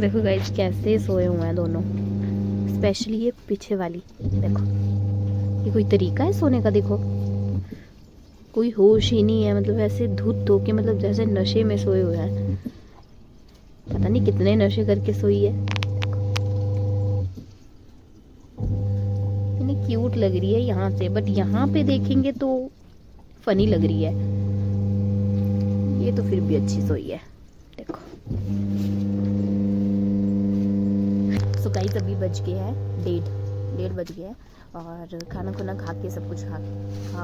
देखो गाइस कैसे सोए हुए हैं दोनों, स्पेशली ये पीछे वाली। देखो ये कोई तरीका है सोने का? देखो कोई होश ही नहीं है, मतलब ऐसे धुत हो के, मतलब जैसे नशे में सोए हुए हैं। पता नहीं कितने नशे करके सोई है। इतनी क्यूट लग रही है यहाँ से, बट यहाँ पे देखेंगे तो फनी लग रही है। ये तो फिर भी अच्छी सोई है। देखो सो गाइस अभी बज गया है 1:30 बज गया है, और खाना खुना खा के सब कुछ खा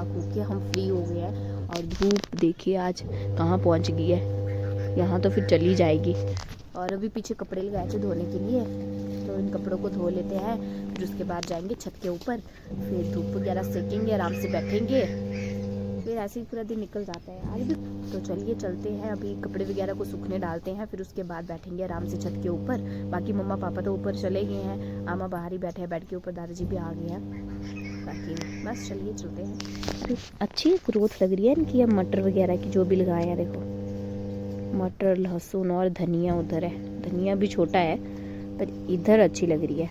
खू के हम फ्री हो गए हैं। और धूप देखिए आज कहाँ पहुँच गई है, यहाँ तो फिर चली जाएगी। और अभी पीछे कपड़े लगाए थे धोने के लिए, तो इन कपड़ों को धो लेते हैं, फिर उसके बाद जाएंगे छत के ऊपर, फिर धूप वगैरह सेकेंगे, आराम से बैठेंगे, फिर ऐसे ही पूरा दिन निकल जाता है आज भी। तो चलिए चलते हैं, अभी कपड़े वगैरह को सूखने डालते हैं, फिर उसके बाद बैठेंगे आराम से छत के ऊपर। बाकी मम्मा पापा तो ऊपर चले गए हैं, आमा बाहर ही बैठे हैं बेड के ऊपर, दादाजी भी आ गए हैं। बाकी बस चलिए चलते हैं। अच्छी ग्रोथ लग रही है इनकी। अब मटर वगैरह की जो भी लगाए हैं, देखो मटर, लहसुन और धनिया उधर है। धनिया भी छोटा है पर इधर अच्छी लग रही है।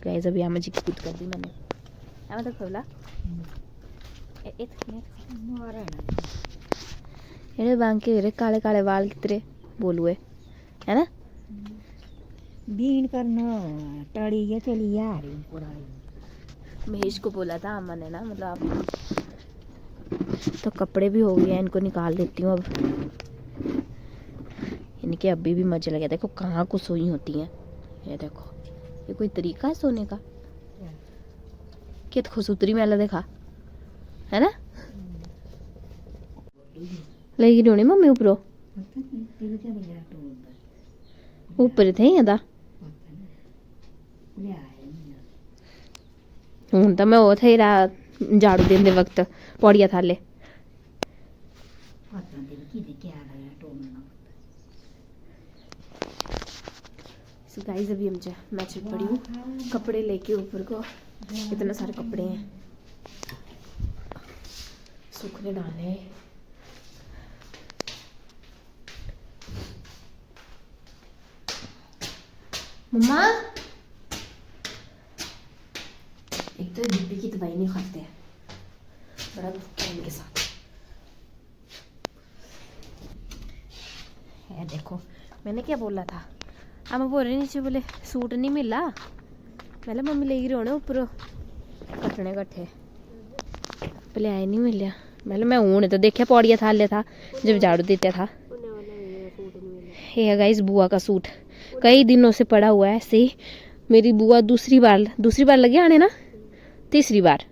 गाइस अभी आमा जी की कुछ कर दी मैंने। आमा तो खोला ये बांके रे काले काले बाल कितरे बोलुए है ना। बीन करना टड़ी ये चली आ रही पुरानी। महेश को बोला था अम्मा ने ना, मतलब आप तो कपड़े भी हो गए हैं, इनको निकाल देती हूँ अब। इनके अभी भी मजे लगे। देखो कहाँ को सोई होती हैं, ये देखो। ये कोई तरीका है सोने का? कित खुसूतरी मेला देखा है ना। लेगी होनी मम्मी ऊपरों ऊपर थे अदा हूँ तो मैं वो थे झाड़ू देने वक्त पौड़िया थाले। सो गाइस अभी मैं चल पड़ी हूँ कपड़े लेके ऊपर को। इतने सारे कपड़े हैं, सूखने डालने हैं। मम्मा एक तो बीपी की दवाई नहीं खाते हैं, बड़ा दुख है इनके साथ। है देखो मैंने क्या बोला था, हम बोल रहे नीचे बोले सूट नहीं मिला, पहले मम्मी ले रहे होने ऊपर कटने कट्ठे, पहले आए नहीं मिले। पहले मैं ऊन तो देखा पौड़िया थाले था जब झाड़ू देता था। ये गाइस बुआ का सूट कई दिनों से पड़ा हुआ है ऐसे ही। मेरी बुआ दूसरी बार लगे आने ना, तीसरी बार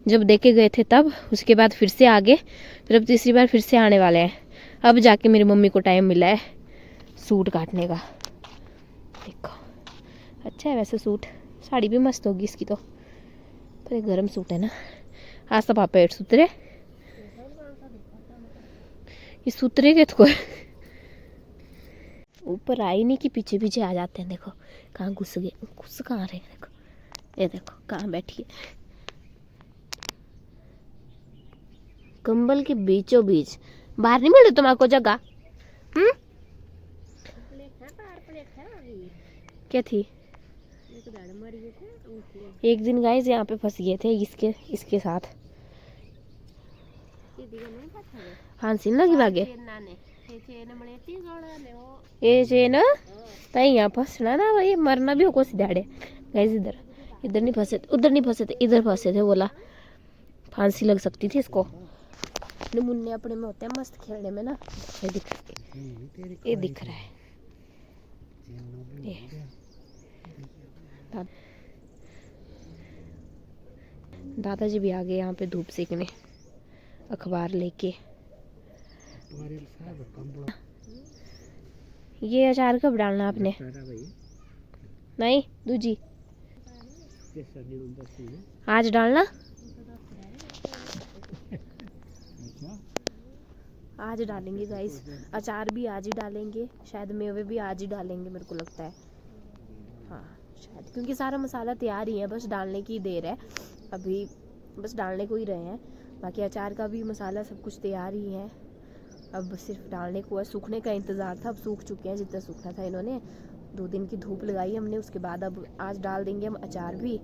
जब देके गए थे तब, उसके बाद फिर से आगे, फिर अब तीसरी बार फिर से आने वाले हैं। अब जाके मेरी मम्मी को टाइम मिला है सूट काटने का। देखो अच्छा है वैसे सूट, साड़ी भी मस्त होगी इसकी तो, पर ये गर्म सूट है ना। आज तो पापा पेट सुतरे, ये सुतरे के तो ऊपर आई नहीं कि पीछे पीछे आ जाते हैं। देखो कहाँ घुस गए, घुस कहाँ रहे। देखो ये देखो कहाँ बैठी है, कंबल के बीचों बीच। बाहर नहीं मिले तुम्हारे को जगह? क्या थी? एक दिन गाइस यहाँ पे फंस गए थे इसके साथ। हाँ सीन लगी बागे ये चेन ताई यहाँ फंसना ना भाई, मरना भी हो को सीधाड़े गाइस। इधर इधर नहीं फंसे थे, उधर नहीं फंसे थे, इधर फंसे थे। बोला फांसी लग सकती थी इसको। मुन्ने अपने में होते हैं मस्त खेलने में ना। ये दिख रहा है ये। दादाजी भी आ गए यहाँ पे धूप सेकने, अखबार लेके। ये अचार कब डालना आपने? नहीं दूजी आज डालना, आज डालेंगे गाइस। अचार भी आज ही डालेंगे, शायद मेवे भी आज ही डालेंगे मेरे को लगता है। हाँ शायद, क्योंकि सारा मसाला तैयार ही है, बस डालने की देर है अभी, बस डालने को ही रहे हैं। बाकी अचार का भी मसाला सब कुछ तैयार ही है, अब सिर्फ डालने को है। सूखने का इंतज़ार था, अब सूख चुके हैं जितना सूखना था। इन्होंने 2 दिन की धूप लगाई हमने, उसके बाद अब आज डाल देंगे हम अचार भी,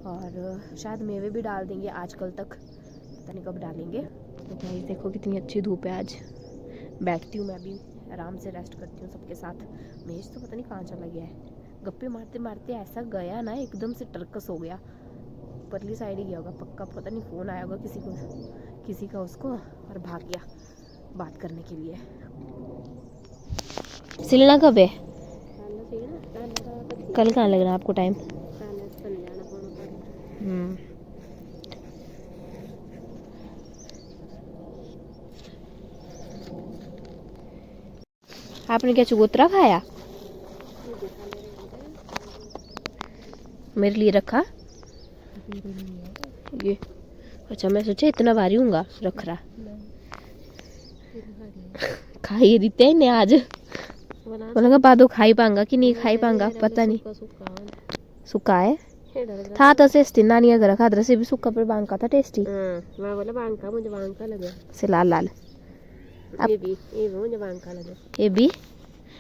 और शायद मेवे भी डाल देंगे आज कल तक, पता नहीं कब डालेंगे। तो भाई देखो कितनी अच्छी धूप है आज। बैठती हूँ मैं अभी, आराम से रेस्ट करती हूँ सबके साथ। महेश तो पता नहीं कहाँ चला गया है, गप्पे मारते मारते ऐसा गया ना, एकदम से टर्कस हो गया, परली साइड ही गया होगा पक्का। पता नहीं फ़ोन आया होगा किसी का उसको, और भाग गया बात करने के लिए। सिलना कब है? कल कहाँ लग रहा है आपको टाइम? आपने क्या चुगोतरा खाया? मेरे लिए रखा ये? अच्छा मैं सोचा इतना भारी हूँगा रख रहा। खाई देते ने आज, बोलेगा बादो खाई पाऊंगा कि नहीं खाई पाऊंगा पता नहीं। सुखा है था तो सेस्टी नानी अगर खादर से भी सुखा पर बांका था टेस्टी। मैं बोला बांका, मुझे बांका लगा से लाल लाल। ये मुझे बांका लगा। ये भी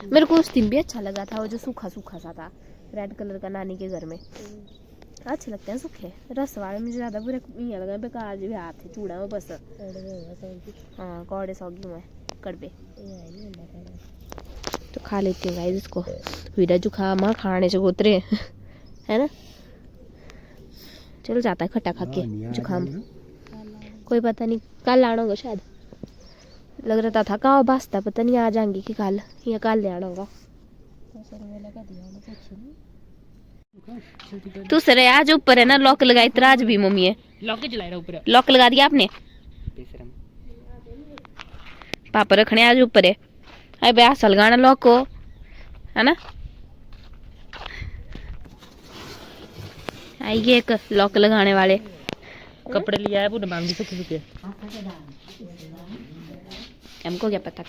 मेरे को उस दिन भी अच्छा लगा था, वो जो सूखा सूखा सा था रेड कलर का नानी के घर में। अच्छे लगते हैं सूखे, रस वाले मुझे ज़्यादा बुरे नहीं लगा, बेकार भी हाथ है चूड़ा में बस। हाँ कौड़े सौगी हुए कड़बे तो खा लेते हैं गाइस इसको। वीरा जुखाम खाने से गोतरे है ना, चल जाता है खट्टा खा के जुखाम। कोई पता नहीं कल आना होगा शायद, लग रहा था कहाँ बास्ता, पता नहीं आ जाएंगे कि कल या कल ले आना होगा। तू सर आज ऊपर है ना, लॉक लगाई तेरा आज भी मम्मी है, लॉक चला रहा ऊपर, लॉक लगा दिया आपने? पापा रखने आज ऊपर है, अरे बे आसा लगाना लॉक को है ना। आइए एक लॉक लगाने वाले कपड़े लिया है, पूरे मांगी सूखे सूखे, हमको क्या पता।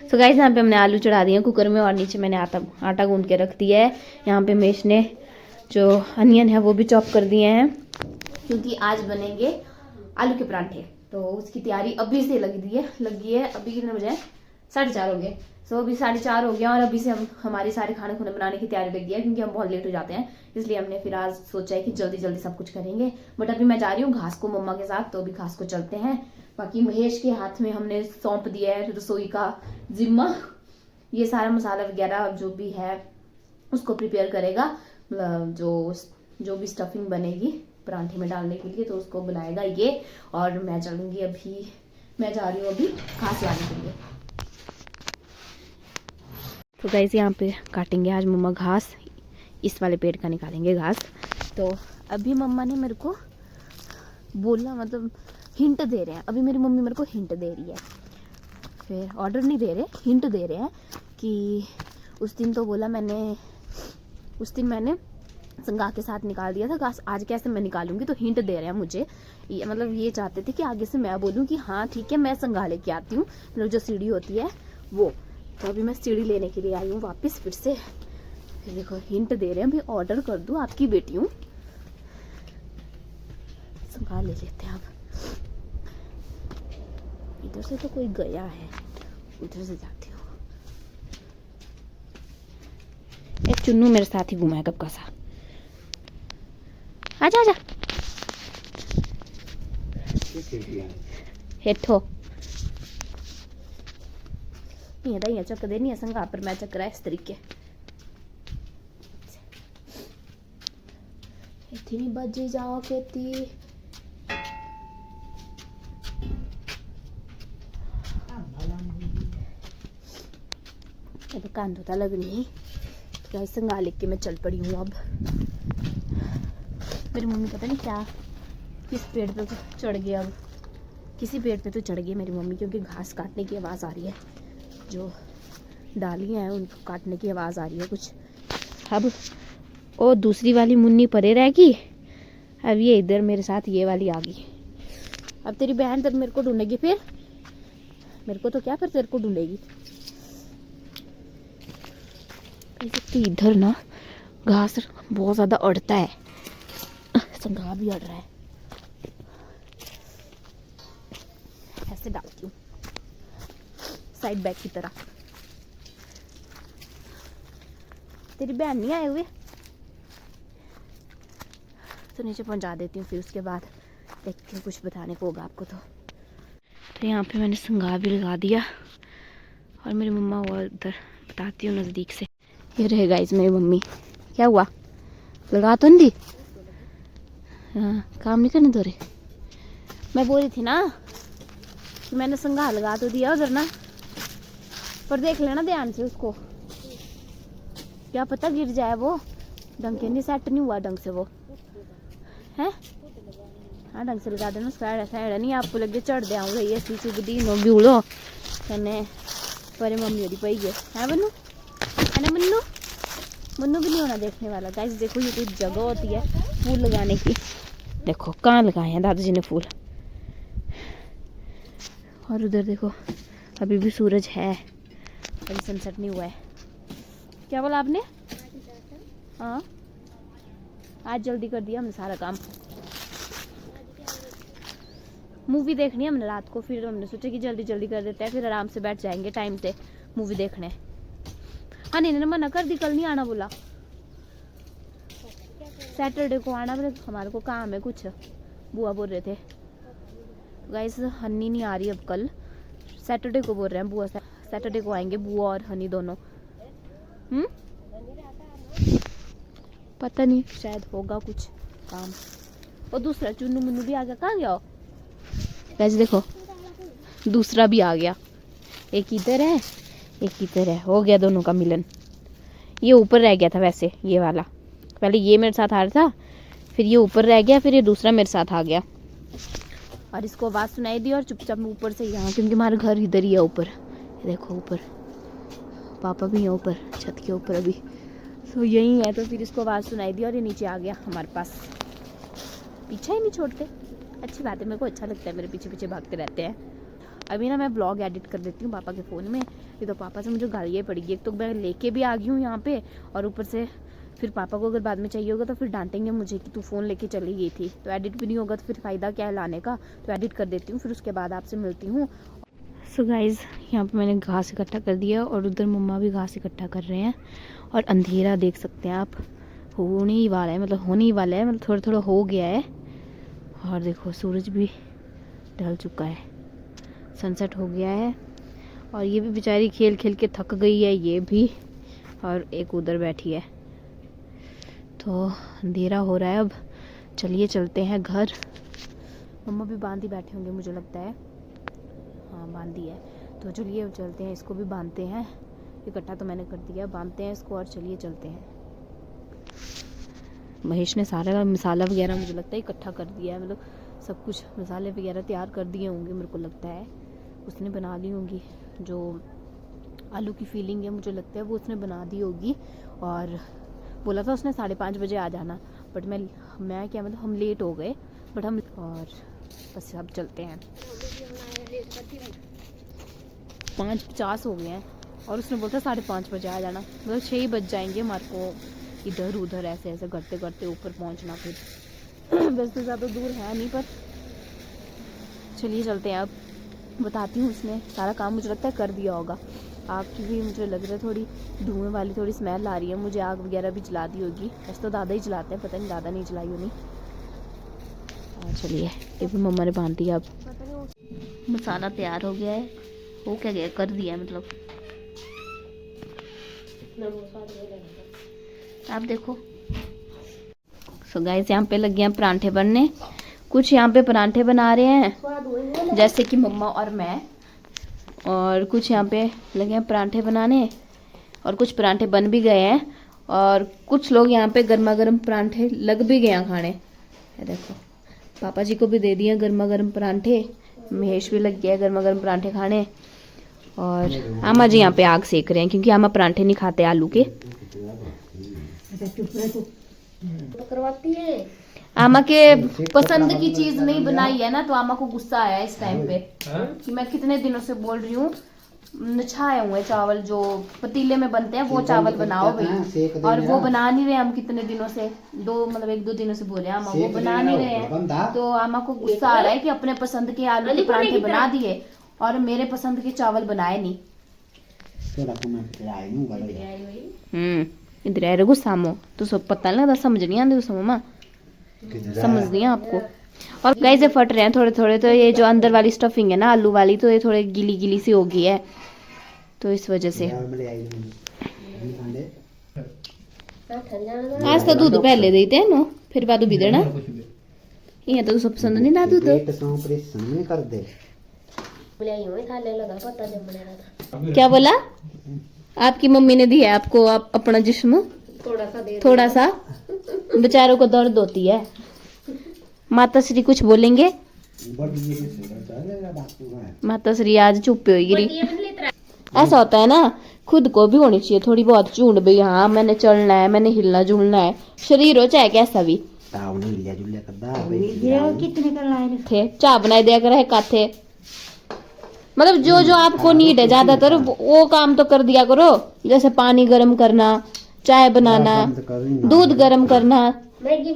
तो गाइस यहाँ पे हमने आलू चढ़ा दिए कुकर में, और नीचे मैंने आटा गूंद के रख दिया है। यहाँ पे मेश ने जो अनियन है वो भी चॉप कर दिए हैं, क्योंकि आज बनेंगे आलू के परांठे। तो उसकी तैयारी अभी से लगी है। अभी कितने बजे? 4:30 हो गए। सो अभी 4:30 हो गया, और अभी से हम हमारी सारे खाने खुने बनाने की तैयारी लगी है, क्योंकि हम बहुत लेट हो जाते हैं। इसलिए हमने फिर आज सोचा है कि जल्दी जल्दी सब कुछ करेंगे। बट अभी मैं जा रही हूँ घास को मम्मा के साथ, तो अभी घास को चलते हैं। बाकी महेश के हाथ में हमने सौंप दिया है रसोई का जिम्मा, ये सारा मसाला वगैरह जो भी है उसको प्रिपेयर करेगा, जो भी स्टफिंग बनेगी परांठे में डालने के लिए तो उसको बनाएगा ये। और मैं चलूँगी अभी, मैं जा रही हूँ अभी घास लाने के लिए। तो गाइस यहाँ पे काटेंगे आज मम्मा घास, इस वाले पेड़ का निकालेंगे घास। तो अभी मम्मा ने मेरे को बोला, मतलब हिंट दे रहे हैं, अभी मेरी मम्मी मेरे को हिंट दे रही है, फिर ऑर्डर नहीं दे रहे, हिंट दे रहे हैं कि उस दिन तो बोला मैंने, उस दिन मैंने संगा के साथ निकाल दिया था घास, आज कैसे मैं निकालूंगी। तो हिंट दे रहे हैं मुझे, मतलब ये चाहते थे कि आगे से मैं बोलूँ कि हाँ ठीक है मैं संगा लेके आती हूँ, मतलब जो सीढ़ी होती है वो। तो अभी मैं सीढ़ी लेने के लिए आई हूँ वापस फिर से। फिर देखो हिंट दे रहे हैं, भाई ऑर्डर कर दूँ, आपकी बेटी हूँ, संगा ले लेते हैं। अब इधर से तो कोई गया है, उधर से जाती हूँ। एक चुन्नू मेरे साथ ही घुमा है कब का सा, आजा आजा हेठो ये चक दे नहीं है संगा पर मैं चक रहा है इस तरीके। इतनी बजे जाओ कहती तो कान धोता लग रही तो गाइस संगा लेके मैं चल पड़ी हूँ। अब मेरी मम्मी पता नहीं क्या किस पेड़ पे तो चढ़ गई, अब किसी पेड़ पे तो चढ़ गई मेरी मम्मी, क्योंकि घास काटने की आवाज़ आ रही है, जो डालियाँ हैं उनको काटने की आवाज़ आ रही है कुछ। अब ओ दूसरी वाली मुन्नी परे रहेगी, अब ये इधर मेरे साथ ये वाली आ गई। अब तेरी बहन तब मेरे को ढूंढेगी, फिर मेरे को तो क्या, फिर तेरे को ढूंढेगी। इधर ना घास बहुत ज़्यादा अड़ता है, संगा भी अड़ रहा है। ऐसे डालती हूँ साइड बैग की तरह। तेरी बहन नहीं आए हुए तो नीचे पहुंचा देती हूँ, फिर उसके बाद देखती हूँ कुछ बताने को होगा आपको। तो यहाँ पे मैंने संगा भी लगा दिया और मेरी मम्मा वो उधर बताती हूँ नज़दीक से। ये रहे गाइस मेरी मम्मी। क्या हुआ, लगा तो नहीं दी? हाँ, काम नहीं करने दो रहे। मैं बोल रही थी ना कि मैंने संगा लगा तो दिया उधर ना, पर देख लेना ध्यान से उसको, क्या पता गिर जाए वो। ढंग के नहीं सेट नहीं हुआ ढंग से वो है। हाँ ढंग से लगा देना, साइड साइड नहीं आपको लगे चढ़ दे आऊँगा ये सी चुभ दी नो बिउड़ो कने परे मम्मी होती पई गए है मन्नू, है ना मन्नू? मन्नू भी नहीं होना देखने वाला। गाइस देखो ये कोई जगह होती है फूल लगाने की, देखो कहाँ लगाए हैं दादाजी ने फूल। और उधर देखो अभी भी सूरज है, अभी सनसेट नहीं हुआ है। क्या बोला आपने? हाँ आज जल्दी कर दिया हमने सारा काम। मूवी देखनी है हमने रात को, फिर हमने सोचा कि जल्दी जल्दी कर देते हैं, फिर आराम से बैठ जाएंगे टाइम से मूवी देखने। हाँ नहीं ने मना कर दी, कल नहीं आना बोला, सैटरडे को आना, बोले हमारे को काम है कुछ, बुआ बोल रहे थे। गाइस हनी नहीं आ रही अब, कल सैटरडे को बोल रहे हैं बुआ, सैटरडे को आएंगे बुआ और हनी दोनों। पता नहीं शायद होगा कुछ काम। और दूसरा चुन्नू मुन्नू भी आ गया, कहाँ गया? गाइस देखो दूसरा भी आ गया, एक इधर है एक इधर है, हो गया दोनों का मिलन। ये ऊपर रह गया था वैसे ये वाला, पहले ये मेरे साथ आ रहा था, फिर ये ऊपर रह गया, फिर ये दूसरा मेरे साथ आ गया। और इसको आवाज़ सुनाई दी और चुपचाप मैं ऊपर से यहाँ, क्योंकि हमारा घर इधर ही है ऊपर, देखो ऊपर पापा भी है ऊपर छत के ऊपर अभी, तो यही है। तो फिर इसको आवाज़ सुनाई दी और ये नीचे आ गया हमारे पास, पीछा ही नहीं छोड़ते। अच्छी बात है, मेरे को अच्छा लगता है, मेरे पीछे पीछे भागते रहते हैं। अभी ना मैं ब्लॉग एडिट कर देती हूँ पापा के फ़ोन में, ये तो पापा से मुझे गालियाँ पड़ेगी। एक तो मैं लेके भी आ गई हूँ यहाँ पे, और ऊपर से फिर पापा को अगर बाद में चाहिए होगा तो फिर डांटेंगे मुझे कि तू फ़ोन लेके चली गई थी, तो एडिट भी नहीं होगा तो फिर फ़ायदा क्या है लाने का। तो एडिट कर देती हूँ, फिर उसके बाद आपसे मिलती हूँ। सो गाइज़ यहाँ पे मैंने घास इकट्ठा कर दिया और उधर मम्मा भी घास इकट्ठा कर रहे हैं। और अंधेरा देख सकते हैं आप, होने ही वाला है, मतलब होने ही वाला है, मतलब थोड़ा थोड़ा हो गया है। और देखो सूरज भी ढल चुका है, सनसेट हो गया है। और ये भी बेचारी खेल खेल के थक गई है ये भी, और एक उधर बैठी है। तो अंधेरा हो रहा है अब, चलिए चलते हैं घर। मम्मा भी बांधी बैठे होंगे मुझे लगता है, हाँ बांधी है। तो चलिए अब चलते हैं, इसको भी बांधते हैं, इकट्ठा तो मैंने कर दिया, बांधते हैं इसको और चलिए चलते हैं। महेश ने सारा मसाला वगैरह मुझे लगता है इकट्ठा कर दिया है, मतलब सब कुछ मसाले वगैरह तैयार कर दिए होंगे, मेरे को लगता है उसने बना ली होंगी। जो आलू की फीलिंग है मुझे लगता है वो उसने बना दी होगी। और बोला था उसने 5:30 बजे आ जाना, बट मैं क्या मतलब हम लेट हो गए, बट हम और बस अब चलते हैं। 5:50 हो गए हैं और उसने बोला था 5:30 बजे आ जाना, मतलब 6 बज जाएंगे हमारे को इधर उधर ऐसे ऐसे करते करते ऊपर पहुंचना। फिर बस तो ज़्यादा दूर है नहीं, पर चलिए चलते हैं। अब बताती हूँ, उसने सारा काम मुझे लगता है कर दिया होगा। आग की भी मुझे लग रहा है थोड़ी धुएं वाली थोड़ी स्मेल आ रही है, मुझे आग वगैरह भी जला दी होगी। वैसे तो दादा ही जलाते हैं, पता नहीं दादा नहीं जलाई होनी। चलिए ये भी मम्मा ने बांध दिया। अब मसाला तैयार हो गया है, हो क्या गया कर दिया है मतलब। आप देखो सो गाइस यहाँ पे लगे हैं परांठे बनने। कुछ यहाँ पे परांठे बना रहे हैं जैसे कि मम्मा और मैं, और कुछ यहाँ पे लगे हैं परांठे बनाने, और कुछ परांठे बन भी गए हैं, और कुछ लोग यहाँ पे गर्मा गर्म परांठे लग भी गए हैं खाने। ये देखो पापा जी को भी दे दिए गर्मा गर्म परांठे, महेश भी लग गया गर्मा गर्म परांठे खाने, और आमा जी यहाँ पे आग सेक रहे हैं क्योंकि आमा परांठे नहीं खाते आलू के। करवाती है आमा के पसंद की चीज नहीं बनाई है ना, तो आमा को गुस्सा आया इस टाइम पे कि मैं कितने दिनों से बोल रही हूँ नछाए हुए चावल जो पतीले में बनते हैं वो चावल बनाओ भाई, और वो बना नहीं रहे हम कितने दिनों से, मतलब 1-2 दिनों से बोले आमा वो बना नहीं रहे हैं। तो आमा को गुस्सा आ रहा है कि अपने पसंद के आलू के परांठे बना दिए और मेरे पसंद के चावल बनाए नहीं। इधर है गुस्सा मो तो सब पता नहीं लगता, समझ नहीं आती मम्मा, समझ नहीं है आपको। और गाइस ये फट रहे हैं थोड़े थोड़े, तो ये जो अंदर वाली स्टफिंग है ना आलू वाली, तो ये थोड़े गीली गीली सी हो गई है, तो इस वजह से। आज तो दूध पहले देते हैं नो, फिर बाद बिगड़ना ये तो सब पसंद नहीं ना दूध। क्या बोला? आपकी मम्मी ने दिया आपको आप अपना जिस्म थोड़ा सा, बेचारों को दर्द होती है। माता श्री कुछ बोलेंगे? माता श्री आज चुप हो गिरी। ऐसा होता है ना, खुद को भी होनी चाहिए थोड़ी बहुत चूंड भाई, हाँ मैंने चलना है, मैंने हिलना जुलना है, शरीर हो चाहे कैसा भी। थे चाह बनाए दिया कर काथे, मतलब जो जो आपको नीड है ज्यादातर वो काम तो कर दिया करो, जैसे पानी गर्म करना, चाय बनाना, दूध गर्म करना, मैगी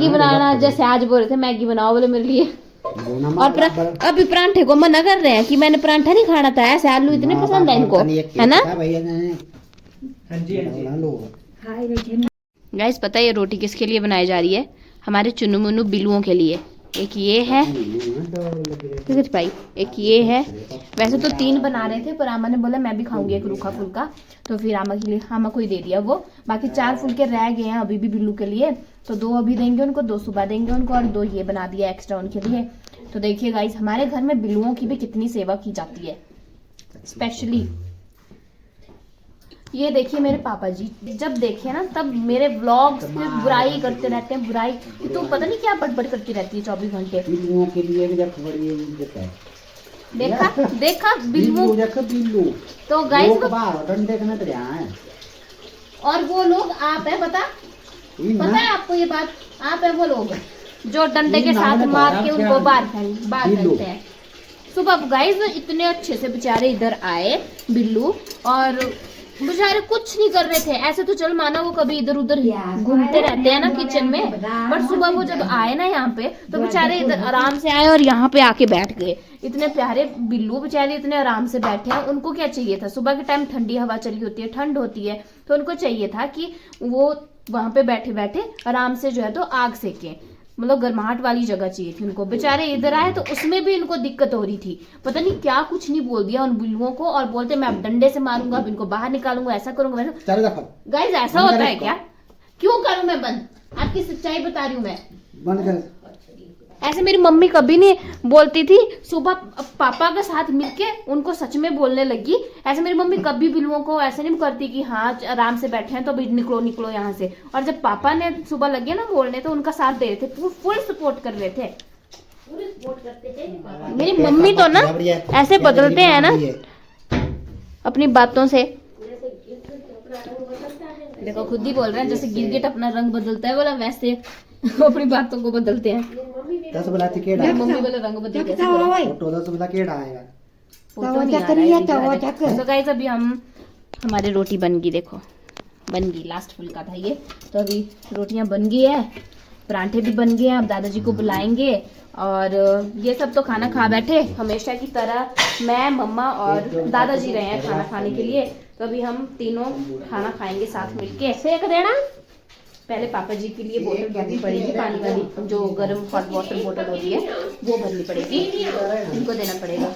बनाना। जैसे आज बोल रहे थे मैगी बनाओ बोले मेरे लिए, और अभी परांठे को मना कर रहे हैं कि मैंने परांठा नहीं खाना था, ऐसे आलू इतने पसंद है इनको, है ना गाइस। पता है ये रोटी किसके लिए बनाई जा रही है? हमारे चुन्नू मुन्नू बिल्लुओं के लिए। एक ये है भाई, एक ये है। वैसे तो 3 बना रहे थे पर आमा ने बोला मैं भी खाऊंगी एक रूखा फुल्का, तो फिर आमा के लिए आमा को ही दे दिया वो। बाकी 4 फुल्के रह गए हैं अभी भी बिल्लू के लिए, तो 2 अभी देंगे उनको, 2 सुबह देंगे उनको, और 2 ये बना दिया एक्स्ट्रा उनके लिए। तो देखिए गाइस हमारे घर में बिल्लुओं की भी कितनी सेवा की जाती है। स्पेशली ये देखिए मेरे पापा जी जब देखे ना तब मेरे व्लॉग्स में बुराई करते रहते हैं, बुराई तो पता नहीं क्या बड़बड़ करती रहती है 24 घंटे। बिल्लुओं के लिए भी बड़ी इज्जत है। देखा बिल्लू तो गाइस डंडे के नट है, और वो लोग आप है पता है आपको ये बात? आप है वो लोग जो डंडे के साथ मार के उनको बाहर फेंकते हैं। सुबह गाइस इतने अच्छे से बेचारे इधर आए बिल्लू, और बेचारे कुछ नहीं कर रहे थे। ऐसे तो चल माना वो कभी इधर उधर घूमते रहते हैं ना किचन में, बट सुबह वो जब आए ना यहाँ पे तो बेचारे इधर आराम से आए और यहाँ पे आके बैठ गए। इतने प्यारे बिल्लू बेचारे इतने आराम से बैठे हैं। उनको क्या चाहिए था? सुबह के टाइम ठंडी हवा चली होती है, ठंड होती है, तो उनको चाहिए था कि वो वहां पे बैठे बैठे आराम से जो है तो आग सेके, मतलब गर्माहट वाली जगह चाहिए थी उनको। बेचारे इधर आए तो उसमें भी इनको दिक्कत हो रही थी, पता नहीं क्या कुछ नहीं बोल दिया उन बिल्लुओं को, और बोलते मैं अब डंडे से मारूंगा, अब इनको बाहर निकालूंगा, ऐसा करूंगा वैसा। गाइस ऐसा होता है क्या? क्यों करूं मैं बंद? आपकी सच्चाई बता रही हूँ मैं, बंद कर। ऐसे मेरी मम्मी कभी नहीं बोलती थी, सुबह पापा के साथ मिलके उनको सच में बोलने लगी। ऐसे मेरी मम्मी कभी बिल्लुओं को ऐसे नहीं करती कि हाँ आराम से बैठे हैं तो अभी निकलो यहाँ से। और जब पापा ने सुबह लगे ना बोलने तो उनका साथ दे रहे थे, फुल सपोर्ट कर रहे थे, पूरी सपोर्ट करते थे। मेरी मम्मी तो ना ऐसे बदलते हैं ना अपनी बातों से, देखो खुद ही बोल रहे हैं जैसे गिरगिट अपना रंग बदलता है बोला, वैसे अपनी बातों को बदलते हैं। 10 बला केड़ा मम्मी बोले रंग बदल कैसे फोटो 10 बला केड़ा आएगा, फोटो नहीं आ रहा है। तो गाइस अभी हमारी रोटी बन गई, देखो बन गई, लास्ट फुल्का था ये। तो अभी रोटियां बन गई है, परांठे भी बन गए हैं। अब दादाजी को बुलाएंगे, और ये सब तो खाना खा बैठे हमेशा की तरह, मैं मम्मा और दादाजी रहे हैं खाना खाने के लिए। तो अभी हम तीनों खाना खाएंगे साथ मिलके। सेक देना, पहले पापा जी के लिए बोतल भरनी पड़ेगी, पानी वाली जो गर्म हॉट वाटर बोतल होती है वो भरनी पड़ेगी, इनको देना पड़ेगा।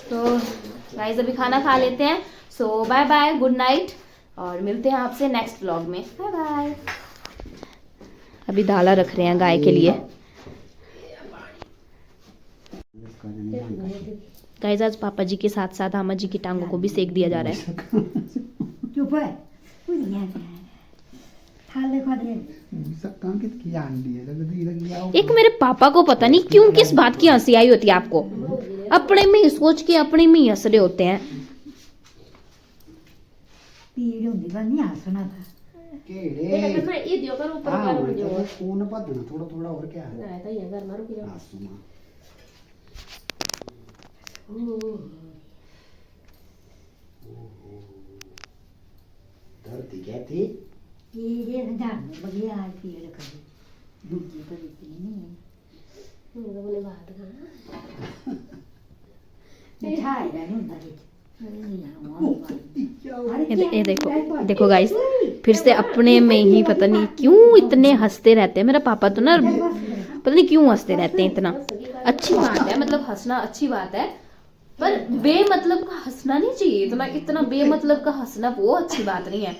तो गाइस अभी खाना खा लेते हैं। So bye bye, good night, और मिलते हैं आपसे नेक्स्ट व्लॉग में। Bye bye. अभी दाला रख रहे हैं गाय के लिए। गाइस आज पापा जी के साथ साथ अम्मा जी की टांगों को भी सेक दिया जा रहा है। चुप है कोई नहीं है थाले खा दे एक मेरे पापा को पता नहीं क्यों किस बात की हंसी आई होती है आपको, अपने में ही सोच के अपने में ही हंस रहे होते हैं। पीड़ होंगी पर नहीं हंसना था केड़े मैं ये दियो कर ऊपर हाँ कर दियो कौन भजना थोड़ा थोड़ा और क्या है ना तो ये घर मारो कि आसमा धरती क्या थी ये न जान बढ़िया आज पीड़ कर दूजी तो दिखती नहीं है मेरे बोले बात का मिठाई है ना ये देखो देखो गाइस, फिर से अपने में ही पता नहीं क्यों इतने हंसते रहते हैं। मेरा पापा तो ना पता नहीं क्यों हंसते रहते हैं इतना। अच्छी बात है, मतलब हंसना अच्छी बात है, पर बेमतलब का हंसना नहीं चाहिए। इतना इतना बेमतलब का हंसना वो अच्छी बात नहीं है।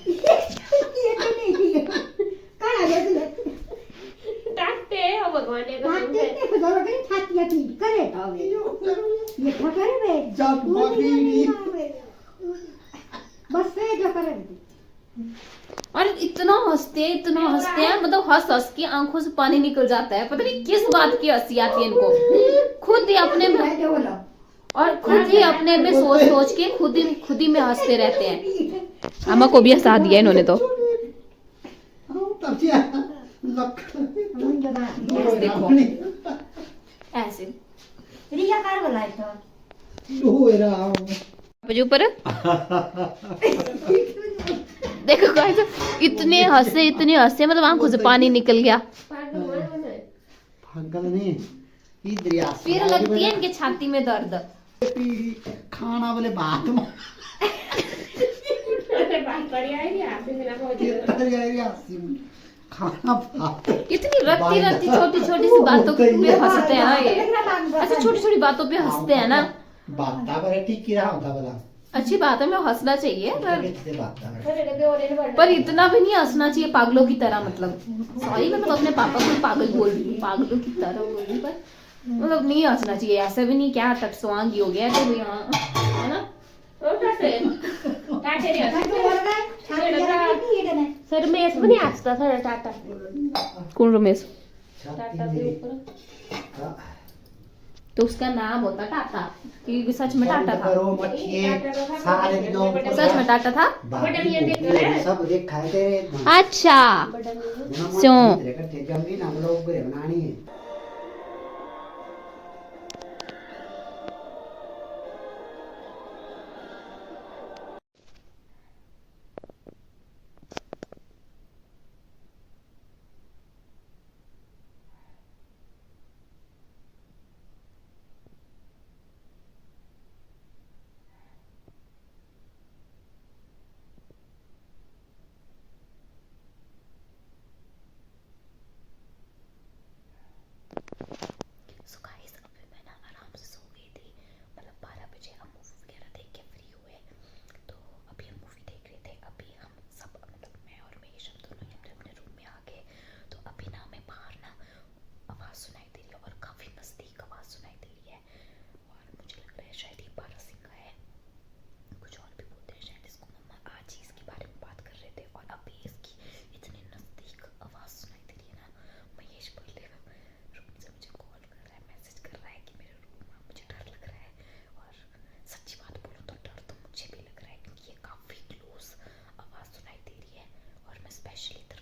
भगवान और इतना हंसते हैं, मतलब हंस हंस के आंखों से पानी निकल जाता है। पता नहीं किस बात की हंसी आती है इनको। खुद ही अपने में और खुद ही अपने में सोच के खुद ही में हंसते रहते हैं। अम्मा को भी हंसा दिया इन्होंने तो। देखो ऐसे रिया कार बुलाए तो मुझे ऊपर देखो गाइस, इतने हंसे मतलब आंखों से पानी निकल गया। पागल नहीं इधर फिर लगती है इनके छाती में दर्द। खाना बोले बात में खाना बात इतनी रत्ती छोटी सी बातों पे हंसते हैं ना ये। ऐसे छोटी बातों पे हंसते हैं ना। बात पर ठीक ही रहा होता बता अच्छी बात है, मैं हंसना चाहिए बात पर इतना भी नहीं हंसना चाहिए पागलों की तरह। मतलब सॉरी, मतलब अपने पापा को पागल बोल रही हूँ, पागलों की तरह बोल रही, पर मतलब नहीं हंसना चाहिए। ऐसा भी नहीं क्या टटसवांगी हो गया तो यहाँ है ना। सर में ऐसा नहीं हंसता था टाटा कौन रमेश? टाटा के ऊपर तो उसका नाम होता टाटा कि सच में टाटा था? सच में टाटा था। सब देख खाए थे अच्छा सो जमीन हम लोग बनानी है। सो गाइस अभी मैं ना आराम से सो गई थी, मतलब 12 बजे हम मूवी वगैरह देख के फ्री हुए। तो अभी हम मूवी देख रहे थे। अभी हम सब मतलब मैं और महेश हम दोनों ही अपने रूम में आ गए। तो अभी ना हमें बाहर ना आवाज़ सुनाई दे रही है और काफ़ी नज़दीक आवाज़ सुनाई दे रही है। और मुझे लग रहा है शायद ये बारह सिंह का है। कुछ और भी बोलते हैं शायद इसको। मम्मा आज ही इसके बारे में बात कर रहे थे और अभी इसकी इतनी नज़दीक आवाज़ सुनाई दे रही है ना। महेश बोले रूम से मुझे कॉल कर रहा है, मैसेज कर रहा है कि मेरे रूम में मुझे डर लग रहा है। और सच्ची बात बोलूं तो डर तो मुझे भी लग रहा है क्योंकि ये काफ़ी क्लोज आवाज़ सुनाई दे रही है। और मैं स्पेशली इधर